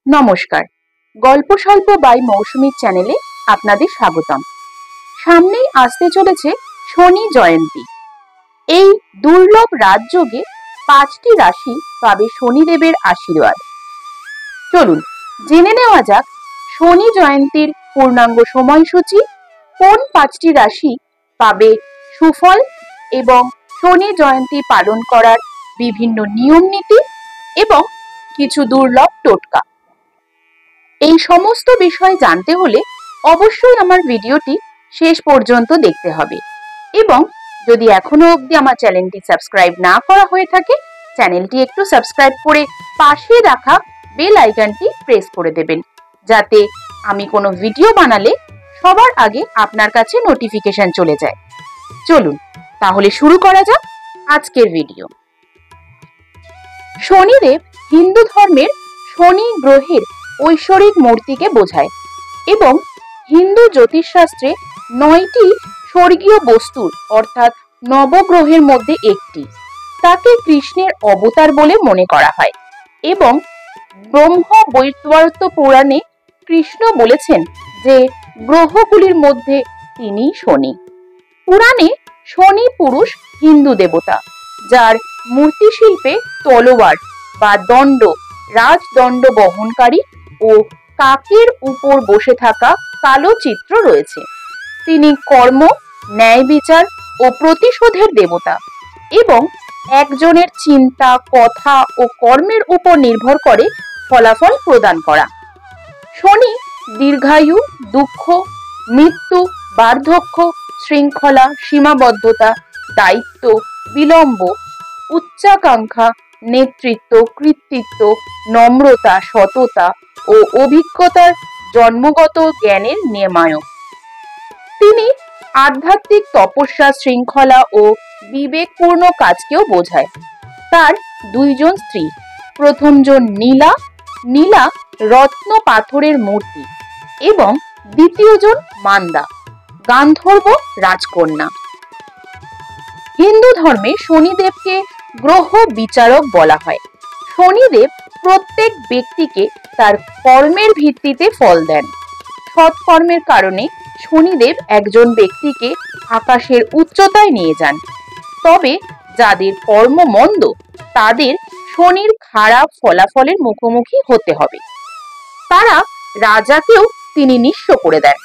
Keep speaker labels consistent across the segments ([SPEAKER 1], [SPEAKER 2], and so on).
[SPEAKER 1] নমস্কার, গল্প স্বল্প বাই মৌসুমীর চ্যানেলে আপনাদের স্বাগতম। সামনেই আসতে চলেছে শনি জয়ন্তী। এই দুর্লভ রাজযোগে 5টি রাশি পাবে শনিদেবের আশীর্বাদ। চলুন জেনে নেওয়া যাক শনি জয়ন্তীর পূর্ণাঙ্গ সময়সূচি, কোন 5টি রাশি পাবে সুফল এবং শনি জয়ন্তী পালন করার বিভিন্ন নিয়ম নীতি এবং কিছু দুর্লভ টোটকা। এই সমস্ত বিষয় জানতে হলে অবশ্যই আমার ভিডিওটি শেষ পর্যন্ত দেখতে হবে এবং যদি এখনো অবধি আমার চ্যানেলটি সাবস্ক্রাইব না করা হয়ে থাকে, চ্যানেলটি একটু সাবস্ক্রাইব করে পাশে রাখা বেল আইকনটি প্রেস করে দেবেন, যাতে আমি কোনো ভিডিও বানালে সবার আগে আপনার কাছে নোটিফিকেশন চলে যায়। চলুন তাহলে শুরু করা যাক আজকের ভিডিও। শনিদেব হিন্দু ধর্মের শনি গ্রহের ঐশ্বরিক মূর্তিকে বোঝায় এবং হিন্দু জ্যোতিষশাস্ত্রে 9টি স্বর্গীয় বস্তুর অর্থাৎ নবগ্রহের মধ্যে একটি। তাকে কৃষ্ণের অবতার বলে মনে করা হয় এবং ব্রহ্ম বৈবর্ত পুরাণে কৃষ্ণ বলেছেন যে গ্রহগুলির মধ্যে তিনি শনি। পুরাণে শনি পুরুষ হিন্দু দেবতা, যার মূর্তিশিল্পে তলোয়ার বা দণ্ড, রাজদণ্ড বহনকারী ও কাকের উপর বসে থাকা কালো চিত্র রয়েছে। তিনি কর্ম, ন্যায় বিচার ও প্রতিশোধের দেবতা এবং একজনের চিন্তা, কথা ও কর্মের উপর নির্ভর করে ফলাফল প্রদান করা। শনি দীর্ঘায়ু, দুঃখ, মৃত্যু, বার্ধক্য, শৃঙ্খলা, সীমাবদ্ধতা, দায়িত্ব, বিলম্ব, উচ্চাকাঙ্ক্ষা, নেতৃত্ব, কৃতিত্ব, নম্রতা, সততা ও অভিজ্ঞতার জন্মগত জ্ঞানের নিয়ামক। তিনি আধ্যাত্মিক তপস্যা, শৃঙ্খলা ও বিবেকপূর্ণ কাজকেও বোঝায়। তার 2 জন স্ত্রী, প্রথমজন নীলা, নীলা রত্ন পাথরের মূর্তি, এবং দ্বিতীয়জন মান্দা, গান্ধর্ব রাজকন্যা। হিন্দু ধর্মে শনিদেবকে গ্রহ বিচারক বলা হয়। শনিদেব প্রত্যেক ব্যক্তিকে তার কর্মের ভিত্তিতে ফল দেন। সৎকর্মের কারণে শনিদেব একজন ব্যক্তিকে আকাশের উচ্চতায় নিয়ে যান। তবে যাদের কর্ম মন্দ, তাদের শনির খারাপ ফলাফলের মুখোমুখি হতে হবে। তারা রাজাকেও তিনি নিঃস্ব করে দেন।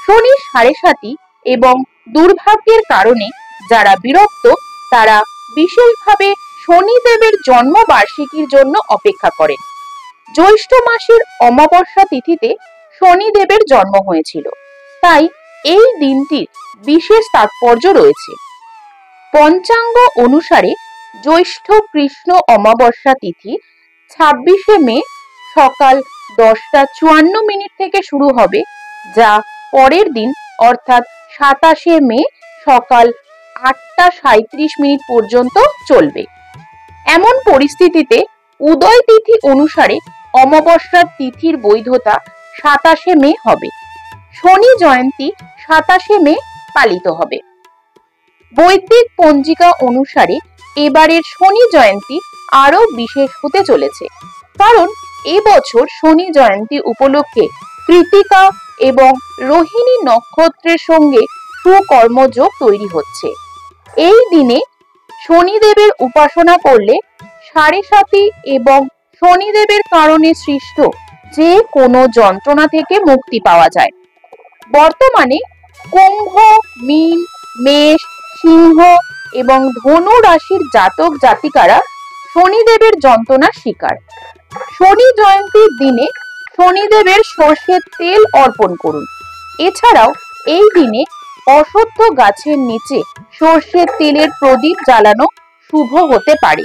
[SPEAKER 1] শনির 7.5 এবং দুর্ভাগ্যের কারণে যারা বিরক্ত, তারা বিশেষভাবে শনিদেবের জন্মবার্ষিকীর জন্য অপেক্ষা করেন। জ্যৈষ্ঠ মাসের অমাবস্যা তিথিতে শনিদেবের জন্ম হয়েছিল, তাই এই দিনটির বিশেষ তাৎপর্য রয়েছে। পঞ্চাঙ্গ অনুসারে জ্যৈষ্ঠ কৃষ্ণ অমাবস্যা তিথি 26শে মে সকাল 10:54 থেকে শুরু হবে, যা পরের দিন অর্থাৎ 27শে মে সকাল 8:37 পর্যন্ত চলবে। এমন পরিস্থিতিতে উদয় তিথি অনুসারে অমাবস্যার তিথির বৈধতা 27শে মে হবে। শনি জয়ন্তী 27শে মে পালিত হবে। বৈদিক পঞ্জিকা অনুসারে এবারের শনি জয়ন্তী আরো বিশেষ হতে চলেছে, কারণ এবছর শনি জয়ন্তী উপলক্ষে কৃতিকা এবং রোহিণী নক্ষত্রের সঙ্গে সুকর্মযোগ তৈরি হচ্ছে। এই দিনে শনিদেবের উপাসনা করলে 7.5 এবং শনিদেবের কারণে সৃষ্ট যে কোনো যন্ত্রণা থেকে মুক্তি পাওয়া যায়। বর্তমানে কুম্ভ, মীন, মেষ, সিংহ এবং ধনু রাশির জাতক জাতিকারা শনিদেবের যন্ত্রণার শিকার। শনি জয়ন্তীর দিনে শনিদেবের সর্ষের তেল অর্পণ করুন। এছাড়াও এই দিনে অশ্বত্থ গাছের নিচে সর্ষের তেলের প্রদীপ জ্বালানো শুভ হতে পারে।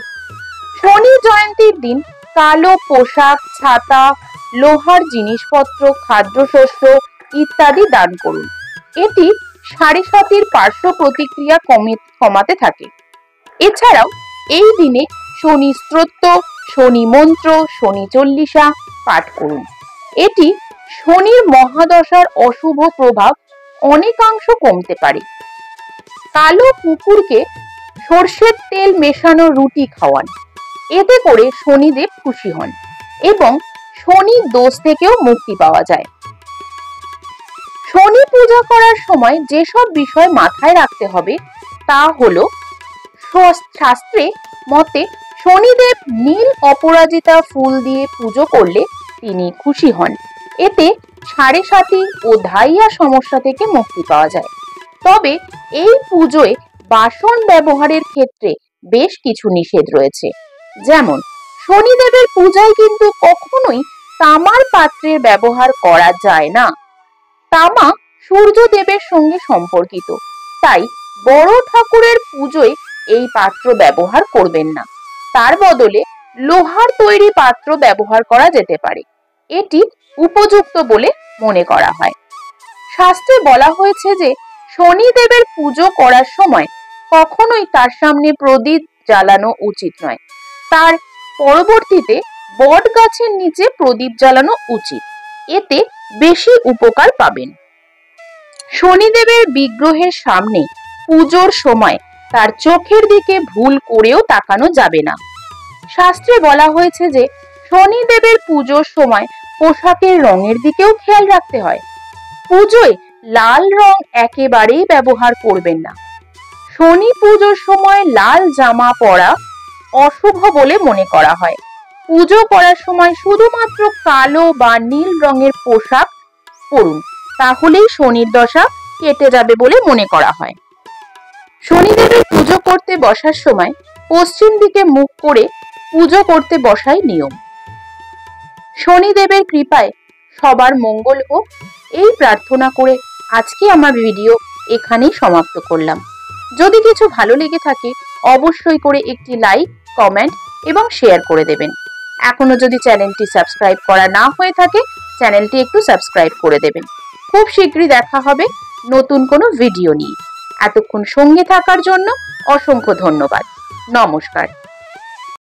[SPEAKER 1] শনি জয়ন্তীর দিন কালো পোশাক, ছাতা, লোহার জিনিসপত্র, খাদ্যশস্য ইত্যাদি দান করুন। এটি 7.5 পার্শ্ব প্রতিক্রিয়া কমাতে থাকে। এছাড়াও এই দিনে শনি স্তোত্র, শনি মন্ত্র, শনি চল্লিশা পাঠ করুন। এটি শনির মহাদশার অশুভ প্রভাব অনেকাংশ কমতে পারে। কালো কুকুরকে সর্ষের তেল মেশানো রুটি খাওয়ান, এতে করে শনিদেব খুশি হন এবং শনির দোষ থেকেও মুক্তি পাওয়া যায়। শনি পূজা করার সময় যেসব বিষয় মাথায় রাখতে হবে তা হলো, শাস্ত্রে মতে শনিদেব নীল অপরাজিতা ফুল দিয়ে পুজো করলে তিনি খুশি হন। এতে সাড়ে সাতি ও ধাইয়া সমস্যা থেকে মুক্তি পাওয়া যায়। তবে এই পুজোয় বাসন ব্যবহারের ক্ষেত্রে বেশ কিছু নিষেধ রয়েছে। যেমন শনিদেবের পূজায় কিন্তু কখনোই তামার পাত্রের ব্যবহার করা যায় না। তামা সূর্যদেবের সঙ্গে সম্পর্কিত, তাই বড় ঠাকুরের পুজোয় এই পাত্র ব্যবহার করবেন না। তার বদলে লোহার তৈরি পাত্র ব্যবহার করা যেতে পারে, এটি উপযুক্ত বলে মনে করা হয়। শাস্ত্রে বলা হয়েছে যে শনিদেবের পুজো করার সময় কখনোই তার সামনে প্রদীপ জ্বালানো উচিত নয়। তার পরবর্তীতে বট গাছের নিচে প্রদীপ জ্বালানো উচিত, এতে বেশি উপকার পাবেন। শনিদেবের বিগ্রহের সামনে পুজোর সময় তার চোখের দিকে ভুল করেও তাকানো যাবে না। শাস্ত্রে বলা হয়েছে যে শনিদেবের পুজোর সময় পোশাকের রঙের দিকেও খেয়াল রাখতে হয়। পুজোয় লাল রং একেবারেই ব্যবহার করবেন না। শনি পুজোর সময় লাল জামা পরা অশুভ বলে মনে করা হয়। পুজো করার সময় শুধুমাত্র কালো বা নীল রঙের পোশাক পরুন, তাহলেই শনির দশা কেটে যাবে বলে মনে করা হয়। শনিদেবের পুজো করতে বসার সময় পশ্চিম দিকে মুখ করে পুজো করতে বসাই নিয়ম। শনিদেবের কৃপায় সবার মঙ্গল হোক, এই প্রার্থনা করে আজকে আমার ভিডিও এখানেই সমাপ্ত করলাম। যদি কিছু ভালো লেগে থাকে অবশ্যই করে একটি লাইক, কমেন্ট এবং শেয়ার করে দেবেন। এখনো যদি চ্যানেলটি সাবস্ক্রাইব করা না হয়ে থাকে চ্যানেলটি একটু সাবস্ক্রাইব করে দেবেন। খুব শীঘ্রই দেখা হবে নতুন কোনো ভিডিও নিয়ে। এতক্ষণ সঙ্গে থাকার জন্য অসংখ্য ধন্যবাদ। নমস্কার।